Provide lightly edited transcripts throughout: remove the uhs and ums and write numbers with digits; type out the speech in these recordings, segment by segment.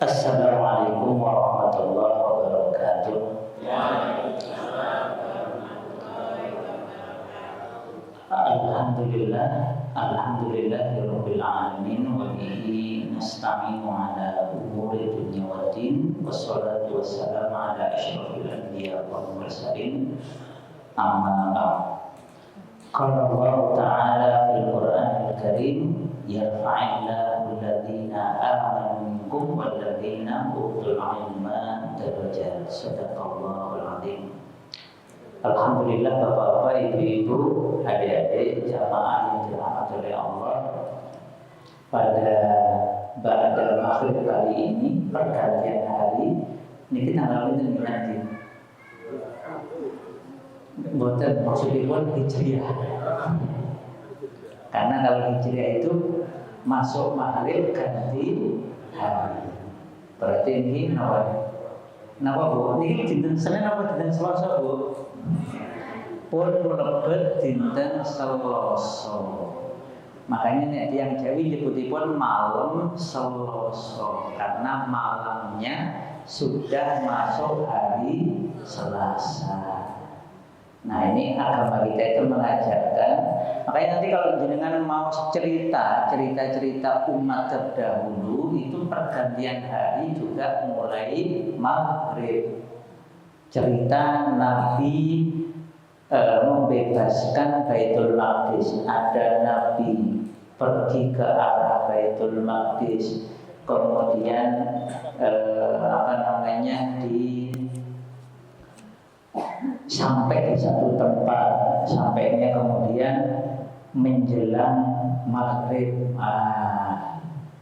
Assalamualaikum warahmatullahi wabarakatuh. Alhamdulillah, alhamdulillahirabbil alamin wa bihi nasta'inu ala umuri dunya waddin wassalatu wassalamu ala asyrofil anbiya wal mursalin amma ba'd. Qala Allah ta'ala fil Qur'anil Karim yarfa'illahu alladhina amanu minkum walladhina utul ilma darajat. Shadaqallahul azim. Alhamdulillah, bapak-bapak, ibu-ibu, adik-adik, jamaah yang dirahmati oleh Allah. Pada ba'da maghrib kali ini, pergantian hari, ini kita ngalamin nanti. Bukan maksudnya pun hijriah. Karena kalau hijriah itu masuk maghrib ganti hari. Berarti ini Napa Bu? Ini dinten Senin apa dinten Selasa Bu? Pun lebet dinten Selasa. Makanya nek tiyang Jawi nyebutipun malam Selasa karena malamnya sudah masuk hari Selasa. Nah, ini agama kita itu mengajarkan. Makanya nanti kalau jenengan mau cerita umat terdahulu itu pergantian hari juga mulai maghrib. Cerita Nabi membebaskan Baitul Maqdis. Ada Nabi pergi ke arah Baitul Maqdis, kemudian sampai di satu tempat, sampainya kemudian menjelang maghrib.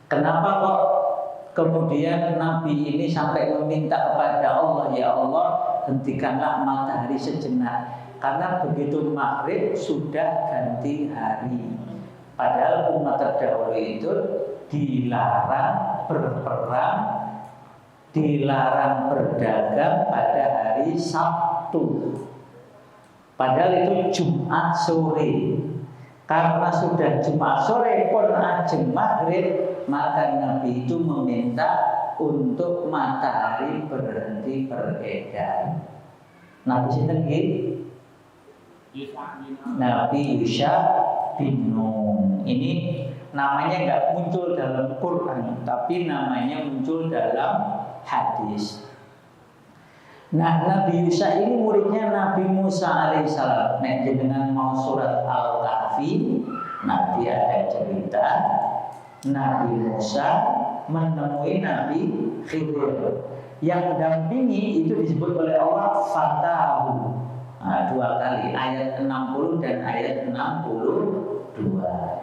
Kenapa kok kemudian Nabi ini sampai meminta kepada Allah, ya Allah, hentikanlah matahari sejenak, karena begitu maghrib sudah ganti hari. Padahal umat terdahulu itu dilarang berperang, dilarang berdagang pada hari Sabtu. Padahal itu Jumat sore. Karena sudah Jumat sore pun ajeng maghrib, maka Nabi itu meminta untuk matahari berhenti beredar. Nabi sinten nggih? Nabi Yusha bin Nun. Ini namanya enggak muncul dalam Quran, tapi namanya muncul dalam hadis. Nah, Nabi Yusha ini muridnya Nabi Musa alaihissalam. Nek jenengan mau surat Al-Kahfi, nanti ada cerita Nabi Musa menemui Nabi Khidir. Yang dampingi itu disebut oleh Allah Fatahu. Dua kali, ayat 60 dan ayat 62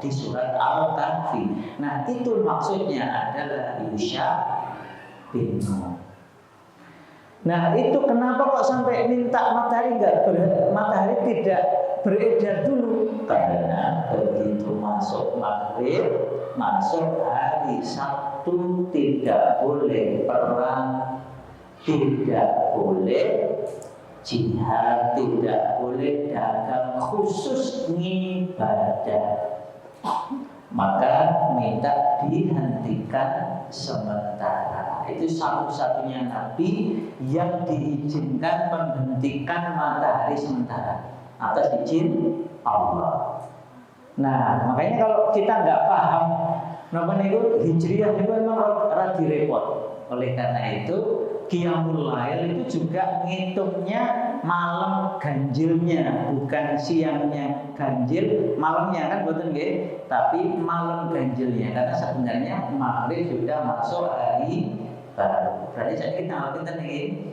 di surat Al-Kahfi. Nah, itu maksudnya adalah Yusha bin Nun. Nah, itu kenapa kok sampai minta matahari tidak beredar dulu? Karena begitu masuk maghrib, masuk hari Sabtu, tidak boleh perang, tidak boleh jihad, tidak boleh dagang, khusus ibadah. Maka minta dihentikan sementara. Itu satu-satunya Nabi yang diizinkan menghentikan matahari sementara atas izin Allah. Nah, makanya kalau kita nggak paham namanya itu hijriah itu memang rada repot. Oleh karena itu Qiyamul Lail itu juga ngitungnya malam ganjilnya, bukan siangnya ganjil, malamnya kan betul nggih, tapi malam ganjilnya, karena sebenarnya maghrib sudah masuk hari baru. Berarti saya kita pinten niki?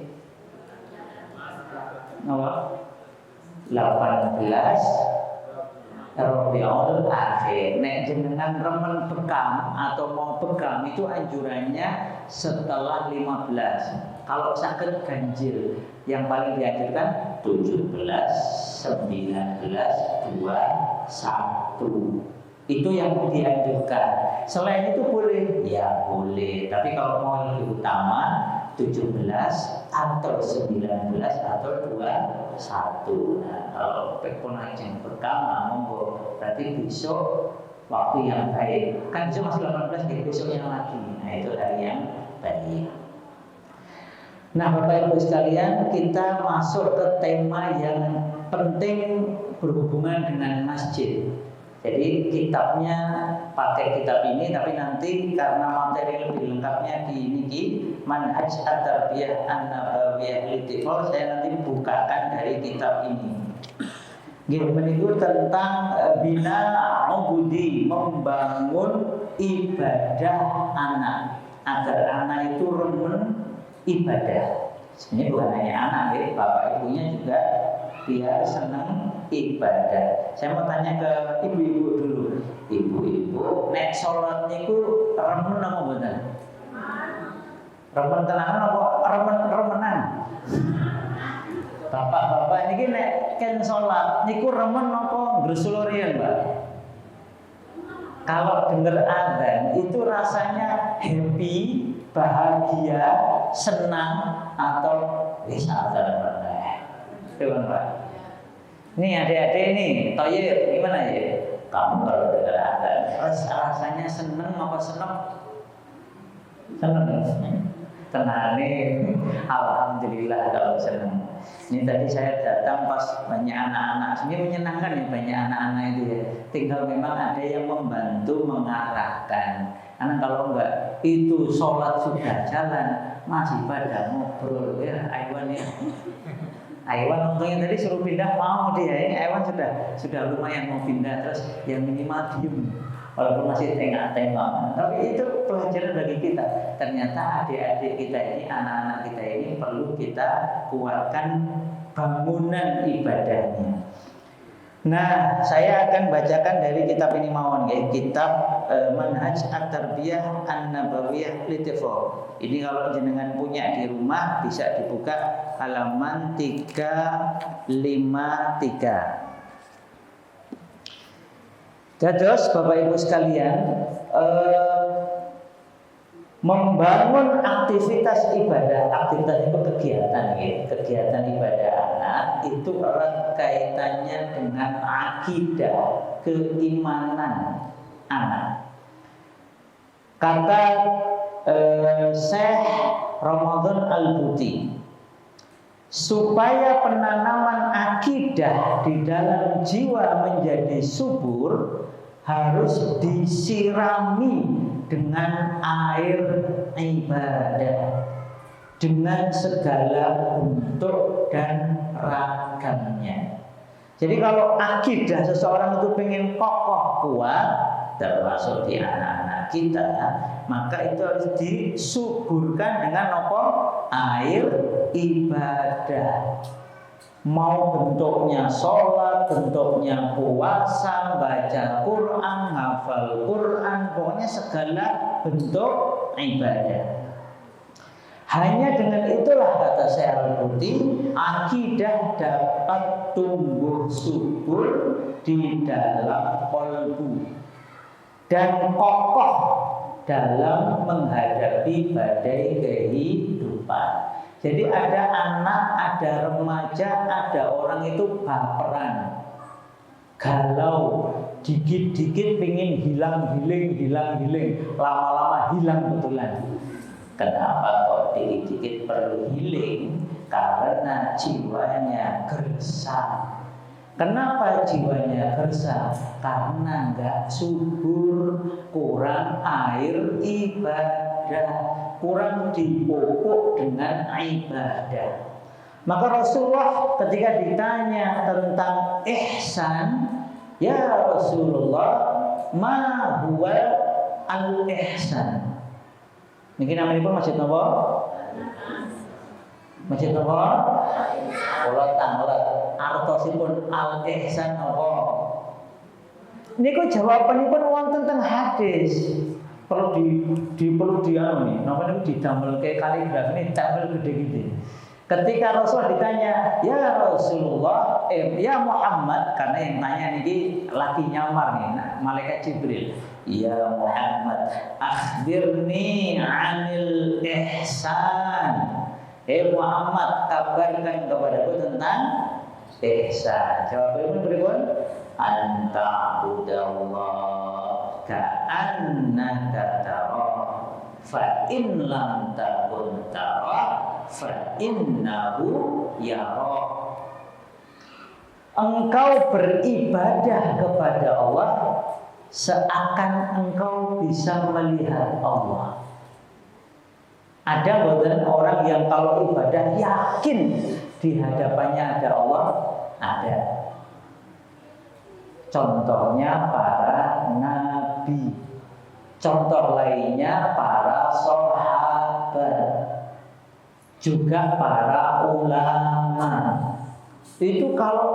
Nomor 18 Rabiul Akhir. Nek jenengan remen bekam atau mau bekam itu anjurannya setelah 15. Kalau sakit ganjil, yang paling dianjurkan 17, 19, 21. Itu yang dianjurkan. Selain itu boleh? Ya boleh. Tapi kalau mau lebih utama 17 atau 19 atau 21. Nah, kalau pun ajeng pertama monggo, berarti besok waktu yang baik. Kan besok masih 18, besoknya lagi. Nah, itu hari yang baik. Nah, Bapak Ibu sekalian, kita masuk ke tema yang penting berhubungan dengan masjid. Jadi kitabnya pakai kitab ini, tapi nanti karena materi lebih lengkapnya di niki Manhaj At-Tarbiyah An-Nabawiyah Litifol, saya nanti bukakan dari kitab ini. Itu tentang bina ubudi, membangun ibadah anak agar anak itu remen ibadah. Ini bukan hanya anak, ya, bapak ibunya juga dia senang ibadah. Saya mau tanya ke ibu-ibu dulu. Ibu-ibu, nek sholat niku remen apa mboten? Remen tenanan apa remenan? Bapak-bapak niki nek ken sholat niku remen apa ngresulurian, Mbak? Kalau dengar adzan itu rasanya happy, bahagia, senang, atau wis adzan meneh. Dewan Pak. Nih adik-adik nih, Toyib gimana ya? Kamu kalau dengar adzan rasanya senang apa senang? Senang. Tenane, alhamdulillah kalau senang. Ini tadi saya datang pas banyak anak-anak. Ini menyenangkan ya, banyak anak-anak itu ya. Tinggal memang ada yang membantu mengarahkan. Karena kalau enggak, itu sholat sudah jalan, masih pada ngobrol ya, Aiwan ya. Aiwan untungnya tadi suruh pindah mau dia. Ini Aiwan sudah lumayan mau pindah, terus yang minimal diem. Walaupun masih tengah-tengah, tapi itu pelajaran bagi kita. Ternyata adik-adik kita ini, anak-anak kita ini perlu kita kuatkan bangunan ibadahnya. Nah, saya akan bacakan dari kitab ini mawon, ya, kitab Manhaj At-Tarbiyah An-Nabawiyah Litifol. Ini kalau jenengan punya di rumah bisa dibuka halaman 353. Terus Bapak Ibu sekalian, membangun aktivitas ibadah, aktivitas itu kegiatan, ya, kegiatan ibadah anak itu erat kaitannya dengan akidah, keimanan anak. Kata Syekh Ramadan Al-Buti, supaya penanaman akidah di dalam jiwa menjadi subur, harus disirami dengan air ibadah, dengan segala bentuk dan ragamnya. Jadi kalau akidah seseorang itu pengen kokoh kuat, termasuk di anak-anak kita, maka itu harus disuburkan dengan apa? Air ibadah. Mau bentuknya sholat, bentuknya puasa, baca Quran, hafal Quran, pokoknya segala bentuk ibadah. Hanya dengan itulah, kata Syekh Al-Buti, akidah dapat tumbuh subur di dalam qalbu dan kokoh dalam menghadapi badai kehidupan. Jadi ada anak, ada remaja, ada orang itu baperan, galau, dikit-dikit pengen hilang-hiling, lama-lama hilang betulan. Kenapa kok dikit-dikit perlu healing? Karena jiwanya gersang. Kenapa jiwanya gersang? Karena nggak subur, kurang air ibadah, kurang dipupuk dengan ibadah. Maka Rasulullah ketika ditanya tentang ihsan, ya Rasulullah, ma huwa al-ihsan? Niki namanya pun masjid napa? Masjid napa? Kula tanglet artosipun al-ihsan napa? Niku jawabanipun wonten teng hadis. Perlu di anu nih, namanya didamel kayak kaligrafi ini, tampil gede-gede. Ketika Rasulullah ditanya, ya Rasulullah, ya Muhammad, karena yang tanya ini laki nyamar nih, malaikat Jibril. Ya Muhammad, akhbirni anil ihsan. Muhammad, kabarkan kepadaku tentang ihsan. Jawabannya berikut, anta budallah ka'annaka tara fa in lam takun tara fa innahu yara. Engkau beribadah kepada Allah seakan engkau bisa melihat Allah. Ada bukan orang yang kalau ibadah yakin di hadapannya ada Allah? Ada. Contohnya para nabi. Contoh lainnya para sahabat. Juga para ulama. Itu kalau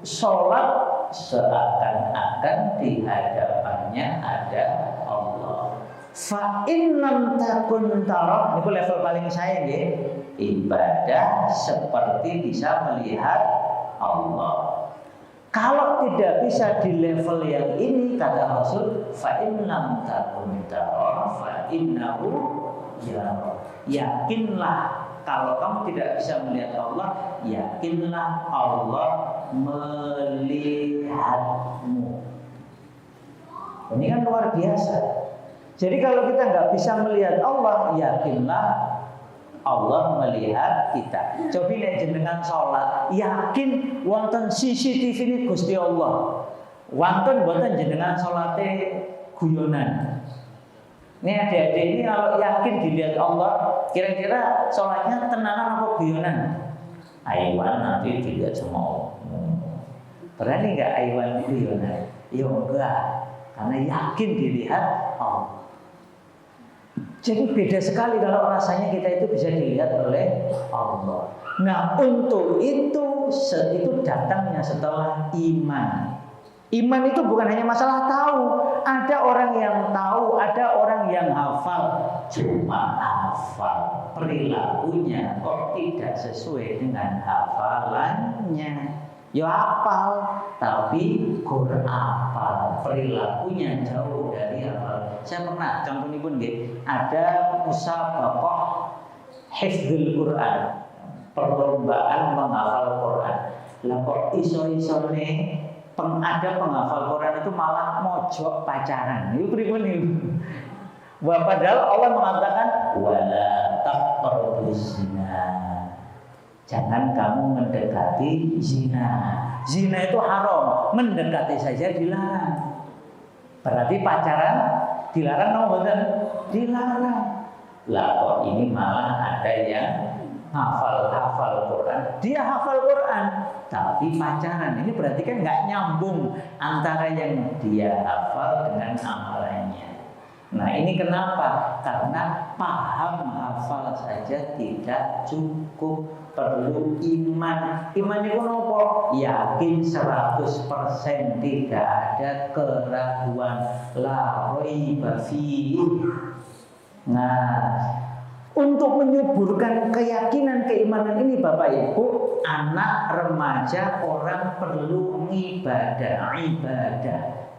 sholat seakan-akan di hadapannya ada Allah. Fa in lam takun tara, itu level paling saya ya. Ibadah seperti bisa melihat Allah. Kalau tidak bisa di level yang ini, kata Rasul, fa in lam takun tara fa innahu yara. Yakinlah kalau kamu tidak bisa melihat Allah, yakinlah Allah melihatmu. Ini kan luar biasa. Jadi kalau kita nggak bisa melihat Allah, yakinlah Allah melihat kita. Coba lihat jenengan sholat, yakin wonten CCTV ini Gusti Allah. Wonten boten jenengan sholatnya guyonan. Ini adik-adik ini kalau yakin dilihat Allah, kira-kira sholatnya tenanan apa guyonan? Aiwan nanti dilihat semua. Berani nggak aiwan guyonan? Ya enggak, karena yakin dilihat Allah. Jadi beda sekali kalau rasanya kita itu bisa dilihat oleh Allah. Nah untuk itu datangnya setelah iman. Iman itu bukan hanya masalah tahu. Ada orang yang tahu, ada orang yang hafal. Cuma hafal, perilakunya kok tidak sesuai dengan hafalannya. Ya hafal, tapi Quran hafal, perilakunya jauh dari hafal. Saya pernah, contoh ini pun ada musabaqah hifdzul Quran, perlombaan menghafal Quran. Lah kok iso-isone ada penghafal Quran itu malah mojok pacaran. Itu pripun niku? Wah, padahal Allah mengatakan wala taqrabuz zina. Jangan kamu mendekati zina. Zina itu haram, mendekati saja dilarang. Berarti pacaran dilarang no betul? Dilarang. Lah kok ini malah ada yang hafal Quran. Dia hafal Quran tapi pacaran. Ini berarti kan nggak nyambung antara yang dia hafal dengan amalannya. Nah ini kenapa? Karena paham hafal saja tidak cukup, perlu iman. Iman itu apa? Yakin 100% tidak ada keraguan. La raiba fihi. Nah, untuk menyuburkan keyakinan keimanan ini Bapak Ibu, anak remaja orang perlu ibadah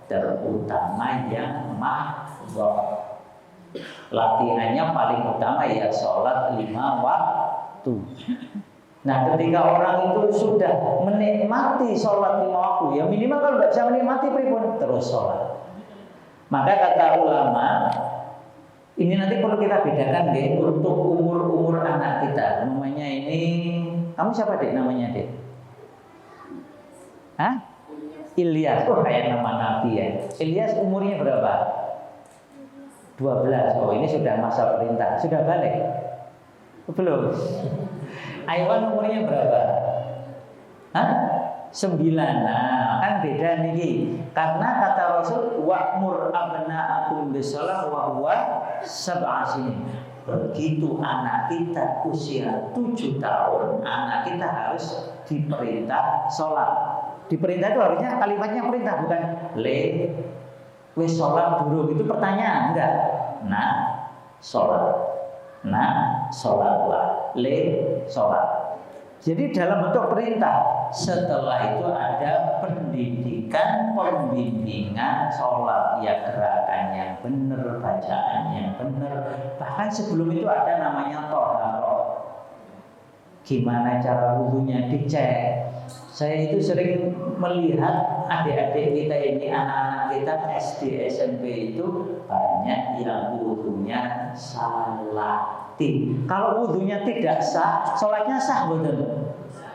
terutama yang mahdzhar. Latihannya paling utama ya sholat 5 waktu. Nah ketika orang itu sudah menikmati sholat 5 waktu, ya minimal kalau nggak bisa menikmati pripun terus sholat. Maka kata ulama, ini nanti perlu kita bedakan deh untuk umur anak kita. Namanya ini, kamu siapa dek namanya dek? Hah? Ilyas. Oh kayak nama Nabi ya. Ilyas umurnya berapa? 12. Oh ini sudah masa perintah. Sudah balik? Belum. Aiwan umurnya berapa? Hah? 9. Nah, kan beda nih. Karena kata Rasul wa'mur abna'akum bisalah wa huwa sab'a sinin. Begitu anak kita usia 7 tahun, anak kita harus diperintah sholat. Diperintah itu harusnya kalimatnya perintah, bukan wis sholat dulu. Itu pertanyaan, enggak. Nah, sholat. Nah, sholatlah. Sholat. Jadi dalam bentuk perintah. Setelah itu ada pendidikan, pembimbingan sholat, ya gerakan yang benar, bacaan yang benar. Bahkan sebelum itu ada namanya toharoh. Gimana cara wudunya dicek. Saya itu sering melihat adik-adik kita ini, anak-anak kita SD, SMP itu banyak yang wudunya salah. Kalau wudhunya tidak sah, sholatnya sah betul.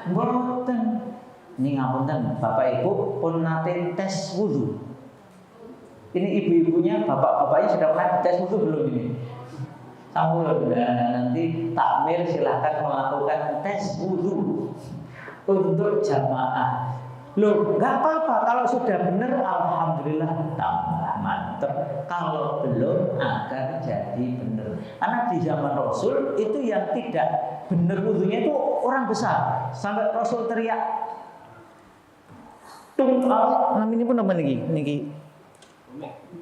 Mboten. Ini ngapunten, Bapak Ibu pun nate tes wudhu. Ini ibu-ibunya, bapak-bapaknya sudah pernah tes wudhu belum ini? Sampun, nanti takmir silahkan melakukan tes wudhu untuk jamaah. Loh, nggak apa-apa kalau sudah benar, alhamdulillah tambah mantap. Kalau belum, agar jadi benar. Karena di zaman Rasul itu yang tidak benar wudhunya itu orang besar. Sampai Rasul teriak, ini pun apa niki?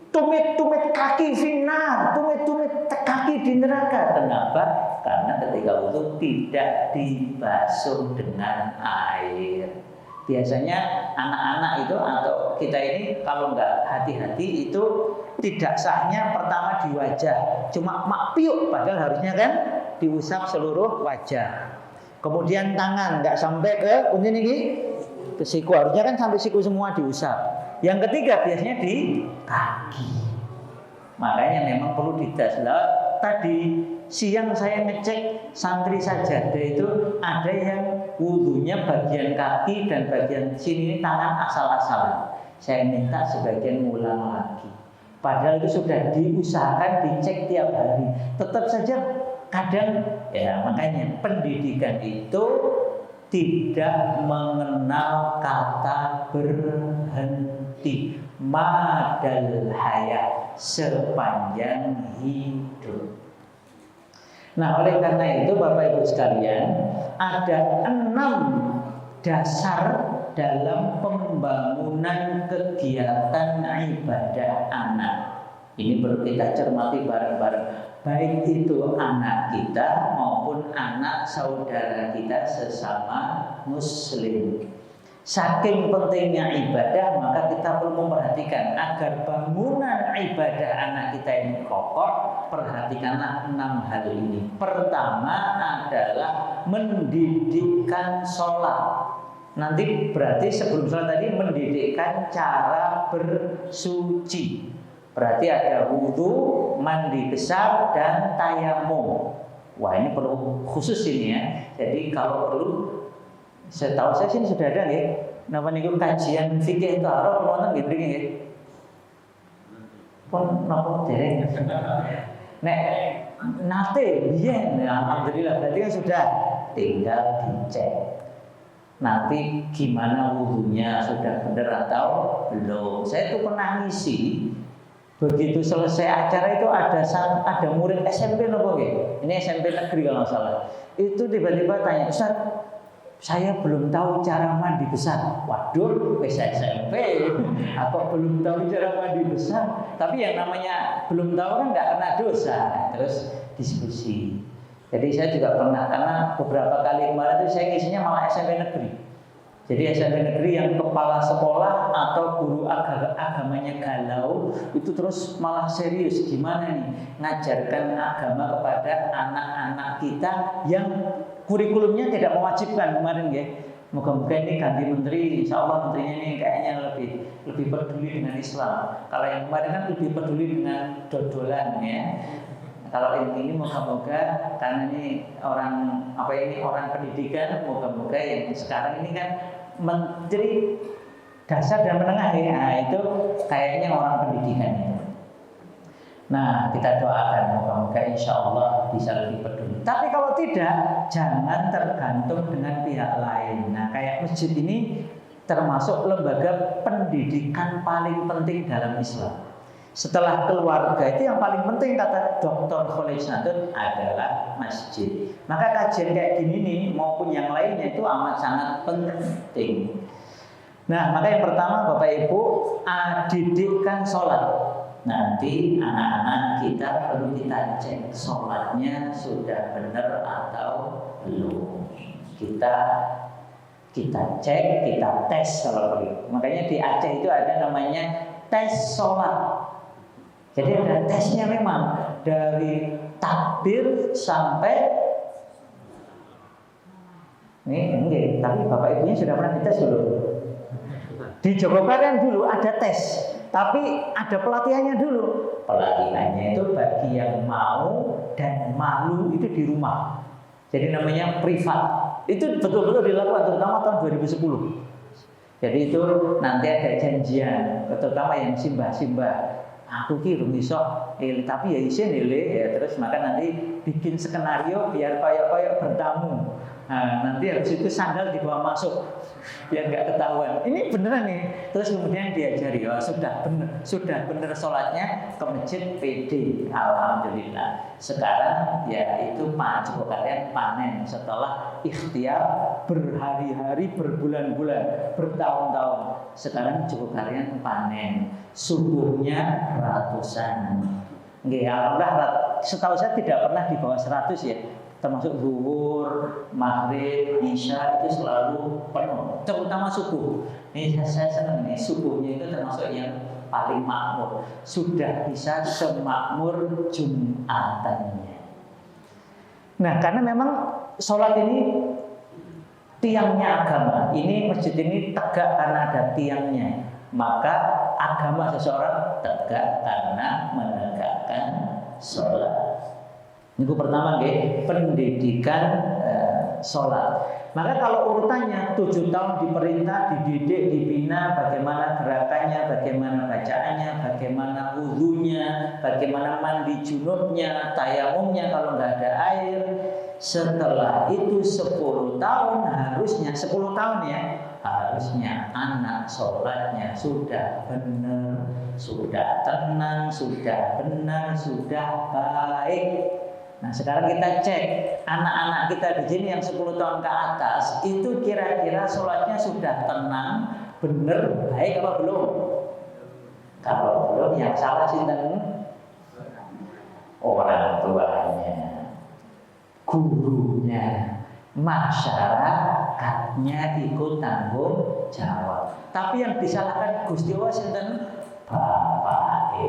Tumit kaki finar, tumit kaki di neraka. Kenapa? Karena ketika wudhu tidak dibasuh dengan air. Biasanya anak-anak itu atau kita ini kalau nggak hati-hati itu tidak sahnya pertama di wajah, cuma makpiuk, padahal harusnya kan diusap seluruh wajah. Kemudian tangan nggak sampai ke punten ini, ke siku, harusnya kan sampai siku semua diusap. Yang ketiga biasanya di kaki. Makanya memang perlu dites. Tadi siang saya ngecek santri sajadah itu ada yang wudhunya bagian kaki dan bagian sini tangan asal-asalan. Saya minta sebagian ngulang lagi. Padahal itu sudah diusahakan dicek tiap hari. Tetap saja kadang ya, makanya pendidikan itu tidak mengenal kata berhenti, madal hayat, sepanjang hidup. Nah, oleh karena itu Bapak Ibu sekalian, ada 6 dasar dalam pembangunan kegiatan ibadah anak. Ini perlu kita cermati bareng-bareng. Baik itu anak kita maupun anak saudara kita sesama muslim. Saking pentingnya ibadah, maka kita perlu memperhatikan agar bangunan ibadah anak kita ini kokoh. Perhatikanlah 6 hal ini. Pertama adalah mendidikkan sholat. Nanti berarti sebelum sholat tadi mendidikkan cara bersuci. Berarti ada wudhu, mandi besar, dan tayamum. Wah, ini perlu khusus ini ya. Jadi kalau perlu, setahu saya sini sudah ada ya. Napa niku kajian fikih taaruf wonten nggih mriki nggih. Pun napa dereng. Nek nate biyen alhamdulillah berarti kan sudah, tinggal dicek. Nanti gimana wudhunya, sudah benar atau belum. Saya tuh pernah ngisi. Begitu selesai acara itu ada murid SMP nopo nggih. Ini SMP negeri kalau nggak salah. Itu tiba-tiba tanya, "Ustaz, saya belum tahu cara mandi besar." Waduh, wis SMP. Apa belum tahu cara mandi besar? Tapi yang namanya belum tahu kan nggak kena dosa. Terus diskusi. Jadi saya juga pernah, karena beberapa kali kemarin itu saya ngisinya malah SMP negeri. Jadi SMP negeri yang kepala sekolah atau guru agamanya galau, itu terus malah serius gimana nih ngajarkan agama kepada anak-anak kita yang kurikulumnya tidak mewajibkan kemarin ya. Moga-moga ini ganti menteri, insya Allah menterinya ini kayaknya lebih peduli dengan Islam. Kalau yang kemarin kan lebih peduli dengan dodolan ya. Kalau ini moga-moga karena ini orang pendidikan, moga-moga yang sekarang ini kan menteri dasar dan menengah ya, nah, itu kayaknya orang pendidikan itu. Nah, kita doakan moga-moga insya Allah bisa lebih peduli. Tapi kalau tidak, jangan tergantung dengan pihak lain. Nah, kayak masjid ini termasuk lembaga pendidikan paling penting dalam Islam. Setelah keluarga itu yang paling penting kata Dr. Khalid Sadun adalah masjid. Maka kajian kayak gini nih maupun yang lainnya itu amat sangat penting. Nah, maka yang pertama Bapak Ibu, didikkan sholat. Nanti anak-anak kita perlu kita cek sholatnya sudah benar atau belum. Kita cek, kita tes kalau perlu. Makanya di Aceh itu ada namanya tes sholat. Jadi ada tesnya memang dari takbir sampai ini, tapi Bapak Ibunya sudah pernah dites dulu. Di Jogokarian dulu ada tes. Tapi ada pelatihannya dulu. Pelatihannya itu bagi yang mau dan malu itu di rumah. Jadi namanya privat. Itu betul-betul dilakukan terutama tahun 2010. Jadi itu nanti ada janjian, terutama yang simbah-simbah. Aku ki rung iso, tapi ya isin ya terus maka nanti bikin skenario biar koyok-koyok bertamu. Nah, nanti habis itu sandal dibawa masuk biar nggak ketahuan. Ini beneran nih. Terus kemudian diajari, oh, sudah bener sholatnya ke masjid PD. Alhamdulillah. Sekarang ya itu Pak Joko kalian panen setelah ikhtiar berhari-hari, berbulan-bulan, bertahun-tahun. Sekarang Joko kalian panen. Subuhnya ratusan. Nggih, alhamdulillah. Setahu saya tidak pernah di bawah 100 ya. Termasuk zuhur, maghrib, isya itu selalu penuh, terutama subuh. Ini saya senang nih, subuhnya itu termasuk yang paling makmur. Sudah bisa semakmur Jumatannya. Nah, karena memang sholat ini tiangnya agama. Ini masjid ini tegak karena ada tiangnya. Maka agama seseorang tegak karena menegakkan sholat. Minggu pertama pendidikan sholat. Maka kalau urutannya 7 tahun diperintah, dididik, dibina bagaimana gerakannya, bagaimana bacaannya, bagaimana wudunya, bagaimana mandi junubnya, tayamumnya kalau nggak ada air. Setelah itu 10 tahun harusnya 10 tahun ya, harusnya anak sholatnya sudah benar, sudah tenang, sudah benar, sudah baik. Nah sekarang kita cek anak-anak kita di sini yang 10 tahun ke atas itu kira-kira sholatnya sudah tenang, benar, baik apa belum? Kalau belum yang salah sinten? Orang tuanya, gurunya, masyarakatnya ikut tanggung jawab. Tapi yang disalahkan Gusti Allah sinten? Bapak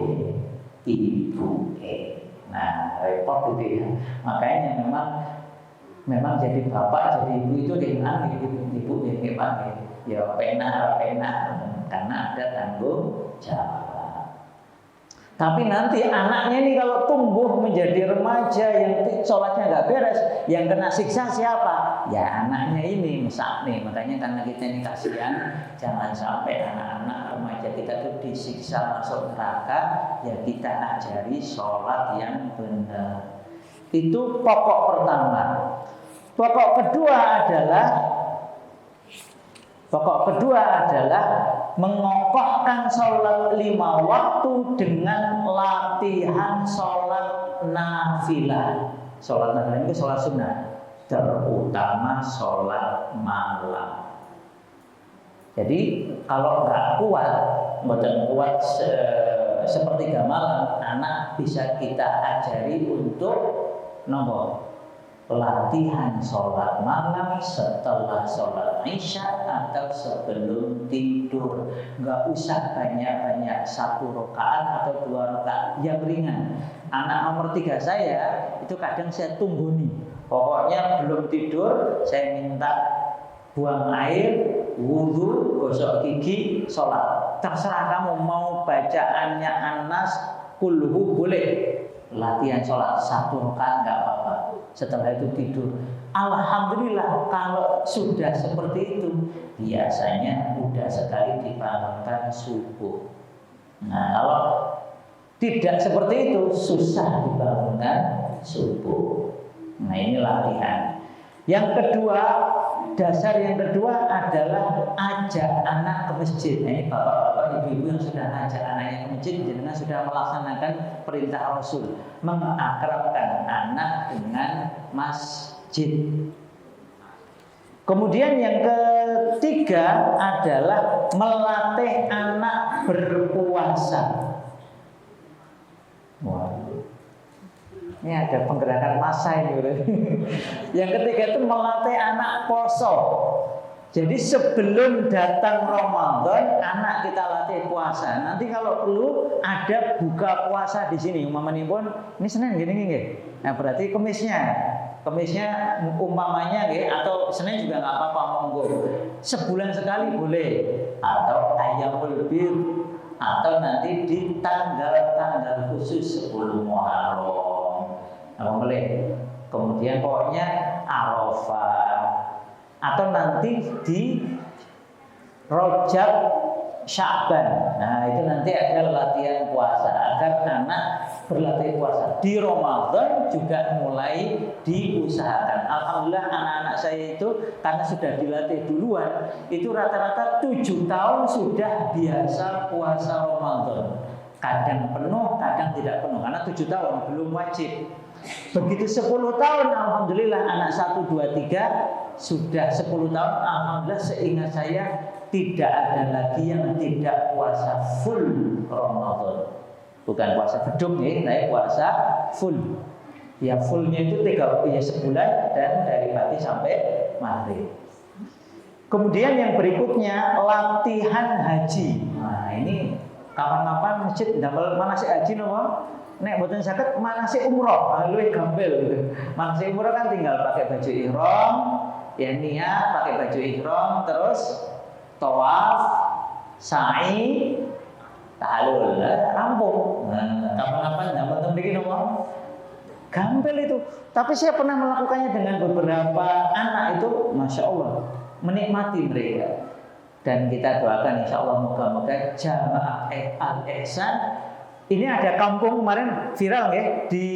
Ibu Nah, repot itu ya. Makanya memang jadi bapak, jadi ibu itu dengan ibu yang panggil. Ya pena karena ada tanggung jawab. Tapi nanti anaknya ini kalau tumbuh menjadi remaja yang sholatnya nggak beres, yang kena siksa siapa? Ya anaknya ini misalnya. Makanya karena kita ini kasihan, jangan sampai anak-anak remaja kita itu disiksa masuk neraka. Ya kita ajari sholat yang benar. Itu pokok pertama. Pokok kedua adalah mengokohkan sholat 5 waktu dengan latihan sholat nafilah. Sholat nafilah itu sholat sunnah, terutama sholat malam. Jadi kalau nggak kuat sepertiga malam, anak bisa kita ajari untuk latihan sholat malam setelah sholat isya atau sebelum tidur. Nggak usah banyak-banyak 1 rakaat atau 2 rakaat yang ringan. Anak nomor 3 saya itu kadang saya tunggu nih. Pokoknya belum tidur saya minta buang air, wudhu, gosok gigi, sholat. Terserah kamu mau bacaannya Anas, kulhu boleh. Latihan sholat 1 rakaat nggak apa-apa. Setelah itu tidur. Alhamdulillah kalau sudah seperti itu biasanya mudah sekali dibangunkan subuh. Nah kalau tidak seperti itu susah dibangunkan subuh. Nah ini latihan. Yang kedua, dasar yang kedua adalah ajak anak ke masjid. Nah, ini bapak-bapak, ibu-ibu yang sudah ajak anaknya ke masjid, jenengan sudah melaksanakan perintah Rasul, mengakrabkan anak dengan masjid. Kemudian yang ketiga adalah melatih anak berpuasa. Wow. Ini ada penggerakan massa ini. Yang ketiga itu melatih anak poso. Jadi sebelum datang Ramadan, anak kita latih puasa. Nanti kalau perlu ada buka puasa di sini. Umpamanya pun ini Senin gini. Nah berarti Kemisnya umpamanya atau Senin juga nggak apa-apa, monggo. Sebulan sekali boleh. Atau ayamul bir atau nanti di tanggal-tanggal khusus 10 Muharram. Apa boleh? Kemudian pokoknya Arafah atau nanti di Rajab Sya'ban. Nah, itu nanti ada latihan puasa agar anak berlatih puasa. Di Ramadan juga mulai diusahakan. Alhamdulillah anak-anak saya itu karena sudah dilatih duluan, itu rata-rata 7 tahun sudah biasa puasa Ramadan. Kadang penuh, kadang tidak penuh karena 7 tahun belum wajib. Begitu 10 tahun alhamdulillah anak 1 2 3 sudah 10 tahun alhamdulillah seingat saya tidak ada lagi yang tidak puasa full Ramadan. Bukan puasa beduk ya, tapi puasa full. Ya fullnya itu 3 ya sebulan dan dari pagi sampai maghrib. Kemudian yang berikutnya latihan haji. Nah, ini kapan-kapan masjid damel manasik haji napa? Nek mboten saged manasik umroh, luwih gampil gitu. Manasik umroh kan tinggal pakai baju ihram, ya niat pakai baju ihram terus tawaf, sa'i, tahlul, rampung. Nah, kapan-kapan damel teng mriki napa? Gampil itu. Tapi saya pernah melakukannya dengan beberapa anak itu, masya Allah, menikmati mereka. Dan kita doakan insya Allah moga-moga Jamaah Al-Ihsan. Ini ada kampung kemarin viral ya di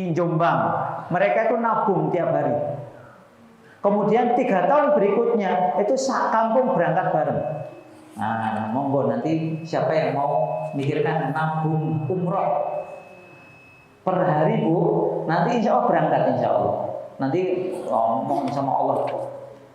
Jombang. Mereka itu nabung tiap hari. Kemudian 3 tahun berikutnya itu kampung berangkat bareng. Nah, monggo nanti siapa yang mau mikirkan nabung umroh per hari Bu, nanti insya Allah berangkat insya Allah. Nanti ngomong sama Allah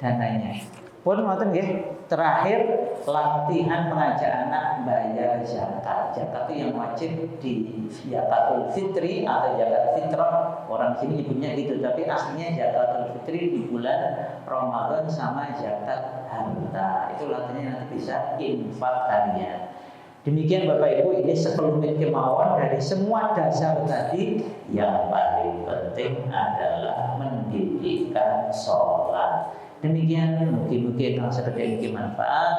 dananya. Pun ngoten nggih, terakhir latihan mengajak anak bayar zakat. Zakat itu yang wajib di zakatul fitri atau zakat fitrah. Orang sini nyebutnya gitu, tapi aslinya zakatul fitri di bulan Ramadan sama zakat harta. Itu latihannya nanti bisa infak harian. Demikian Bapak Ibu, ini sekelumit kemauan dari semua dasar tadi. Yang paling penting adalah mendirikan sholat. Demikian mungkin sekedar manfaat.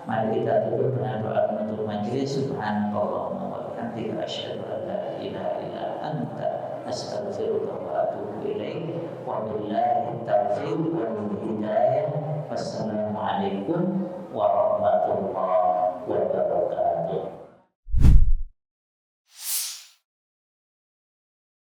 Mari kita tutup dengan doa penutup majelis. Subhanallah wa bihamdihi asyhadu an la ilaha illa anta astaghfiruka wa atubu ilaik. Wa billahi taufiq wal hidayah. Wassalamualaikum warahmatullahi